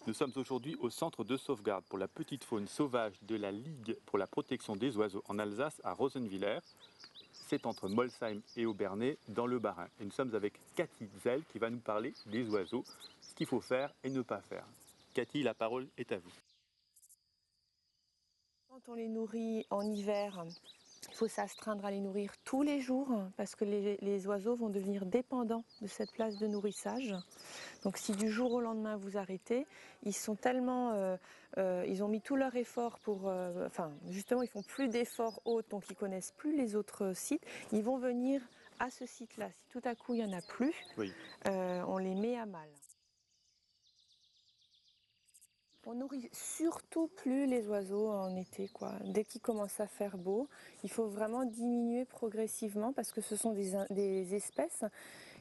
Nous sommes aujourd'hui au centre de sauvegarde pour la petite faune sauvage de la Ligue pour la protection des oiseaux en Alsace à Rosenwiller. C'est entre Molsheim et Obernai dans le Bas-Rhin. Et nous sommes avec Cathy Zell qui va nous parler des oiseaux, ce qu'il faut faire et ne pas faire. Cathy, la parole est à vous. Quand on les nourrit en hiver, il faut s'astreindre à les nourrir tous les jours parce que les oiseaux vont devenir dépendants de cette place de nourrissage. Donc si du jour au lendemain vous arrêtez, ils sont tellement, ils ont mis tout leur effort pour, justement ils font plus d'efforts hôtes, donc ils connaissent plus les autres sites. Ils vont venir à ce site-là. Si tout à coup il y en a plus, Oui. on les met à mal. On nourrit surtout plus les oiseaux en été, quoi. Dès qu'il commence à faire beau, il faut vraiment diminuer progressivement parce que ce sont des espèces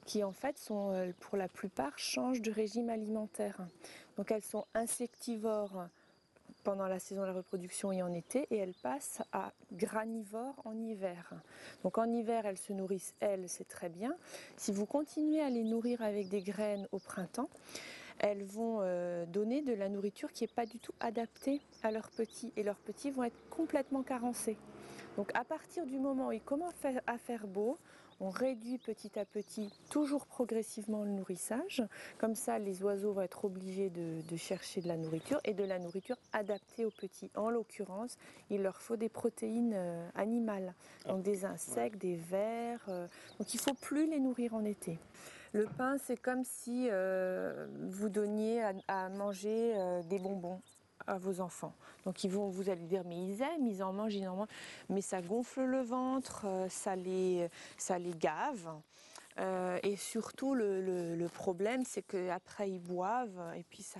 qui en fait sont, pour la plupart, changent de régime alimentaire. Donc elles sont insectivores pendant la saison de la reproduction et en été, et elles passent à granivores en hiver. Donc en hiver, elles se nourrissent, elles, c'est très bien. Si vous continuez à les nourrir avec des graines au printemps, elles vont donner de la nourriture qui n'est pas du tout adaptée à leurs petits, et leurs petits vont être complètement carencés. Donc à partir du moment où il commence à faire beau, on réduit petit à petit, toujours progressivement le nourrissage. Comme ça, les oiseaux vont être obligés de chercher de la nourriture et de la nourriture adaptée aux petits. En l'occurrence, il leur faut des protéines animales, donc des insectes, des vers. Donc il ne faut plus les nourrir en été. Le pain, c'est comme si vous donniez à manger des bonbons à vos enfants. Donc vous allez dire mais ils aiment, ils en mangent, mais ça gonfle le ventre, ça les gave. Et surtout le problème c'est qu'après ils boivent et puis ça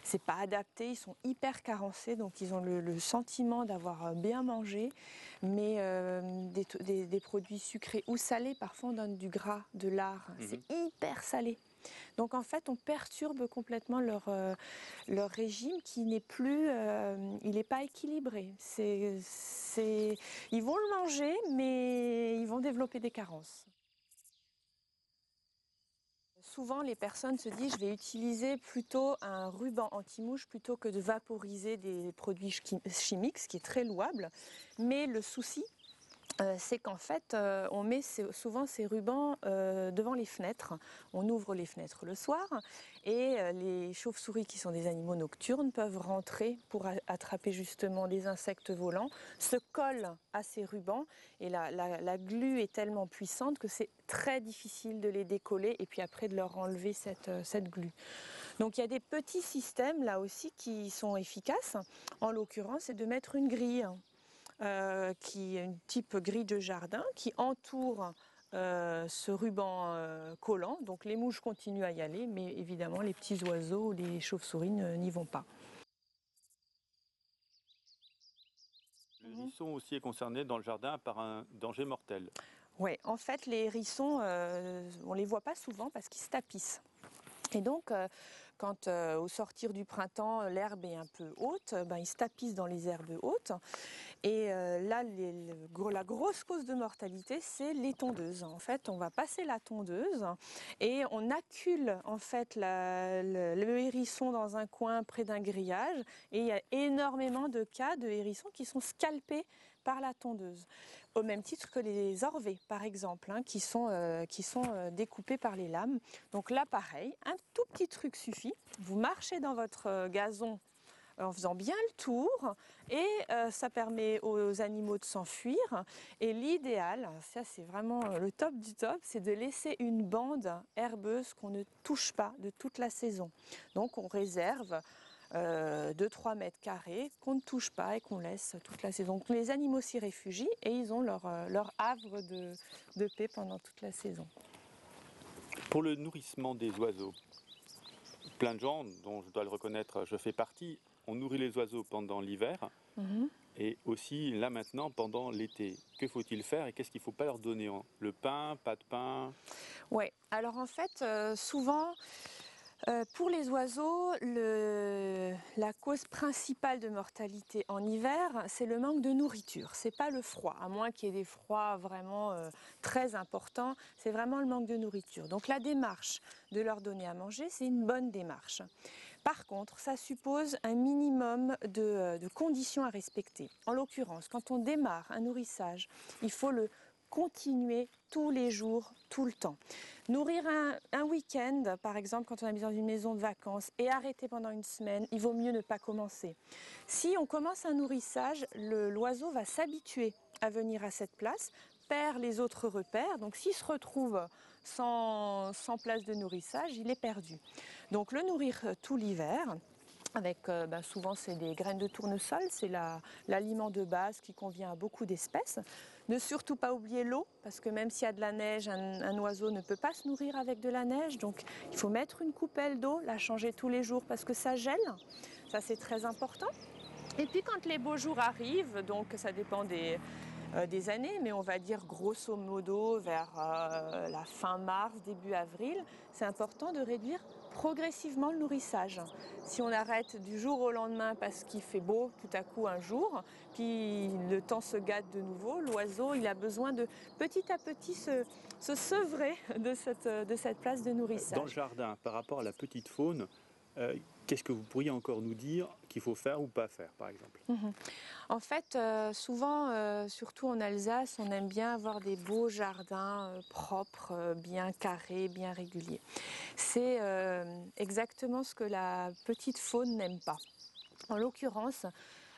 c'est pas adapté, ils sont hyper carencés, donc ils ont le sentiment d'avoir bien mangé, mais des produits sucrés ou salés, parfois on donne du gras, de lard, c'est hyper salé. Donc en fait, on perturbe complètement leur régime qui n'est plus, il n'est pas équilibré. Ils vont le manger, mais ils vont développer des carences. Souvent, les personnes se disent, je vais utiliser plutôt un ruban anti-mouche plutôt que de vaporiser des produits chimiques, ce qui est très louable. Mais le souci, c'est qu'en fait, on met souvent ces rubans devant les fenêtres. On ouvre les fenêtres le soir et les chauves-souris, qui sont des animaux nocturnes, peuvent rentrer pour attraper justement des insectes volants, se collent à ces rubans et la glu est tellement puissante que c'est très difficile de les décoller et puis après de leur enlever cette glu. Donc il y a des petits systèmes là aussi qui sont efficaces. En l'occurrence, c'est de mettre une grille. Qui est une type grille de jardin qui entoure ce ruban collant. Donc les mouches continuent à y aller, mais évidemment les petits oiseaux ou les chauves-souris n'y vont pas. Le hérisson aussi est concerné dans le jardin par un danger mortel. Oui, en fait les hérissons, on ne les voit pas souvent parce qu'ils se tapissent. Et donc, quand au sortir du printemps, l'herbe est un peu haute, ils se tapissent dans les herbes hautes. Et là, la grosse cause de mortalité, c'est les tondeuses. En fait, on va passer la tondeuse et on accule en fait le hérisson dans un coin près d'un grillage. Et il y a énormément de cas de hérissons qui sont scalpés par la tondeuse, au même titre que les orvets par exemple, qui sont découpés par les lames. Donc là pareil, un tout petit truc suffit, vous marchez dans votre gazon en faisant bien le tour et ça permet aux animaux de s'enfuir. Et l'idéal, ça c'est vraiment le top du top, c'est de laisser une bande herbeuse qu'on ne touche pas de toute la saison. Donc on réserve 2-3 mètres carrés qu'on ne touche pas et qu'on laisse toute la saison. Donc les animaux s'y réfugient et ils ont leur havre de paix pendant toute la saison. Pour le nourrissement des oiseaux, plein de gens, dont je dois le reconnaître, je fais partie, on nourrit les oiseaux pendant l'hiver et aussi là maintenant pendant l'été. Que faut-il faire et qu'est-ce qu'il ne faut pas leur donner? Le pain, pas de pain? Ouais, alors en fait, souvent, pour les oiseaux, la cause principale de mortalité en hiver, c'est le manque de nourriture. C'est pas le froid, à moins qu'il y ait des froids vraiment très importants, c'est vraiment le manque de nourriture. Donc la démarche de leur donner à manger, c'est une bonne démarche. Par contre, ça suppose un minimum de conditions à respecter. En l'occurrence, quand on démarre un nourrissage, il faut le continuer tous les jours, tout le temps. Nourrir un week-end, par exemple, quand on habite dans une maison de vacances et arrêter pendant une semaine, il vaut mieux ne pas commencer. Si on commence un nourrissage, l'oiseau va s'habituer à venir à cette place, perd les autres repères, donc s'il se retrouve sans place de nourrissage, il est perdu. Donc le nourrir tout l'hiver, avec souvent c'est des graines de tournesol, c'est l'aliment de base qui convient à beaucoup d'espèces. Ne surtout pas oublier l'eau, parce que même s'il y a de la neige, un oiseau ne peut pas se nourrir avec de la neige, donc il faut mettre une coupelle d'eau, la changer tous les jours parce que ça gèle, ça c'est très important. Et puis quand les beaux jours arrivent, donc ça dépend des années, mais on va dire grosso modo vers la fin mars, début avril, c'est important de réduire progressivement le nourrissage. Si on arrête du jour au lendemain parce qu'il fait beau tout à coup un jour, puis le temps se gâte de nouveau, l'oiseau il a besoin de petit à petit se sevrer de cette place de nourrissage. Dans le jardin, par rapport à la petite faune, qu'est-ce que vous pourriez encore nous dire qu'il faut faire ou pas faire, par exemple? En fait, souvent, surtout en Alsace, on aime bien avoir des beaux jardins propres, bien carrés, bien réguliers. C'est exactement ce que la petite faune n'aime pas. En l'occurrence,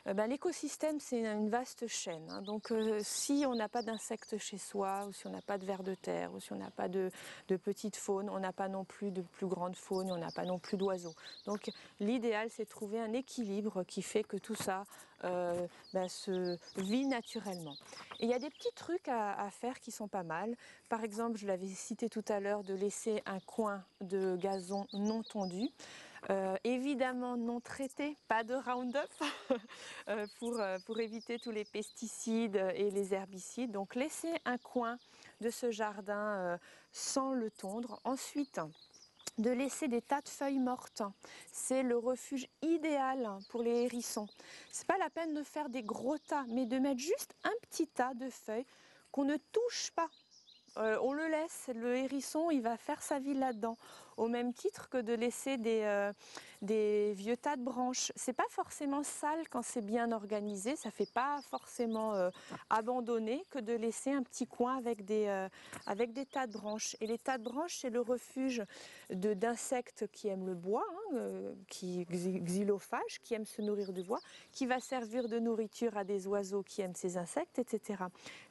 l'écosystème, c'est une vaste chaîne. Hein. Donc, si on n'a pas d'insectes chez soi, ou si on n'a pas de vers de terre, ou si on n'a pas de petite faune, on n'a pas non plus de plus grande faune, on n'a pas non plus d'oiseaux. Donc, l'idéal, c'est de trouver un équilibre qui fait que tout ça se vit naturellement. Et il y a des petits trucs à faire qui sont pas mal. Par exemple, je l'avais cité tout à l'heure, de laisser un coin de gazon non tondu. Évidemment non traité, pas de Roundup pour éviter tous les pesticides et les herbicides. Donc laissez un coin de ce jardin sans le tondre. Ensuite, de laisser des tas de feuilles mortes. C'est le refuge idéal pour les hérissons. C'est pas la peine de faire des gros tas, mais de mettre juste un petit tas de feuilles qu'on ne touche pas. On le laisse, le hérisson, il va faire sa vie là-dedans, au même titre que de laisser des vieux tas de branches. C'est pas forcément sale quand c'est bien organisé, ça fait pas forcément abandonné que de laisser un petit coin avec des tas de branches. Et les tas de branches, c'est le refuge d'insectes qui aiment le bois, xylophages, qui aiment se nourrir du bois, qui va servir de nourriture à des oiseaux qui aiment ces insectes, etc.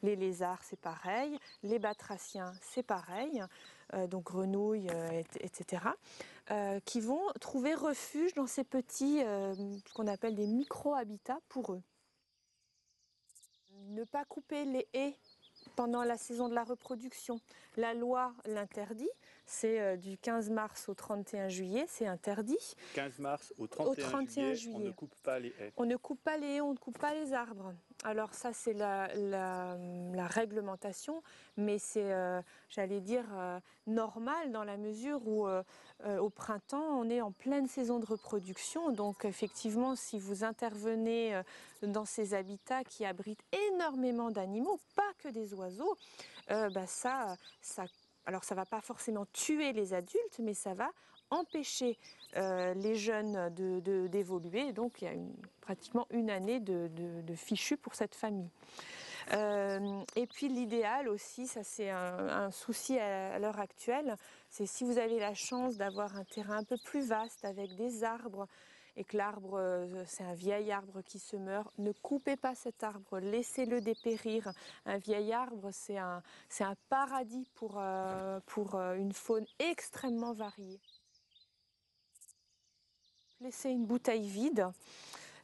Les lézards, c'est pareil, les batraciens, c'est pareil, donc grenouilles, etc., qui vont trouver refuge dans ces petits, ce qu'on appelle des micro-habitats pour eux. Ne pas couper les haies pendant la saison de la reproduction. La loi l'interdit, c'est du 15 mars au 31 juillet, c'est interdit. 15 mars au 31 juillet, on ne coupe pas les haies. On ne coupe pas les haies, on ne coupe pas les arbres. Alors ça, c'est la réglementation, mais c'est, j'allais dire, normal dans la mesure où au printemps, on est en pleine saison de reproduction. Donc effectivement, si vous intervenez dans ces habitats qui abritent énormément d'animaux, pas que des oiseaux, alors ça ne va pas forcément tuer les adultes, mais ça va empêcher les jeunes d'évoluer. Donc il y a pratiquement une année de fichu pour cette famille. Et puis l'idéal aussi, ça c'est un souci à l'heure actuelle, c'est si vous avez la chance d'avoir un terrain un peu plus vaste avec des arbres et que l'arbre, c'est un vieil arbre qui se meurt, ne coupez pas cet arbre, laissez-le dépérir. Un vieil arbre, c'est un paradis pour une faune extrêmement variée. Laisser une bouteille vide,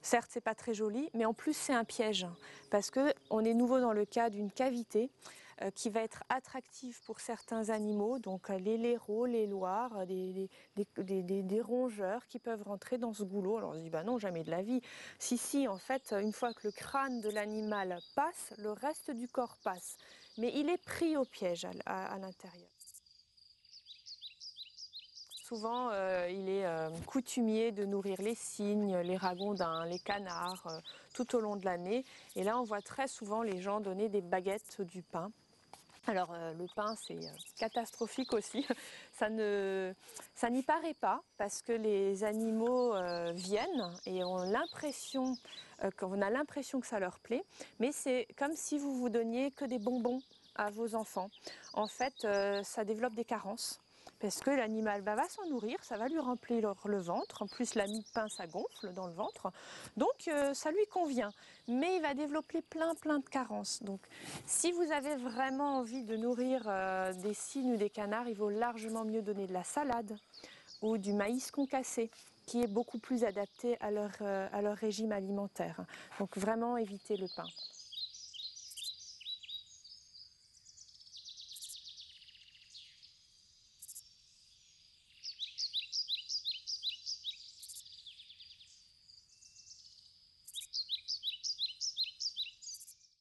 certes c'est pas très joli, mais en plus c'est un piège parce qu'on est nouveau dans le cas d'une cavité qui va être attractive pour certains animaux, donc les laireaux, les loirs, des rongeurs qui peuvent rentrer dans ce goulot. Alors on se dit bah non, jamais de la vie. Si, en fait, une fois que le crâne de l'animal passe, le reste du corps passe, mais il est pris au piège à l'intérieur. Souvent, il est coutumier de nourrir les cygnes, les ragondins, les canards tout au long de l'année. Et là, on voit très souvent les gens donner des baguettes du pain. Alors, le pain, c'est catastrophique aussi. ça n'y paraît pas parce que les animaux viennent et ont l'impression qu'on a l'impression que ça leur plaît, mais c'est comme si vous vous donniez que des bonbons à vos enfants. En fait, ça développe des carences. Parce que l'animal va s'en nourrir, ça va lui remplir le ventre. En plus, la mie de pain, ça gonfle dans le ventre. Donc, ça lui convient. Mais il va développer plein de carences. Donc, si vous avez vraiment envie de nourrir des cygnes ou des canards, il vaut largement mieux donner de la salade ou du maïs concassé, qui est beaucoup plus adapté à leur régime alimentaire. Donc, vraiment éviter le pain.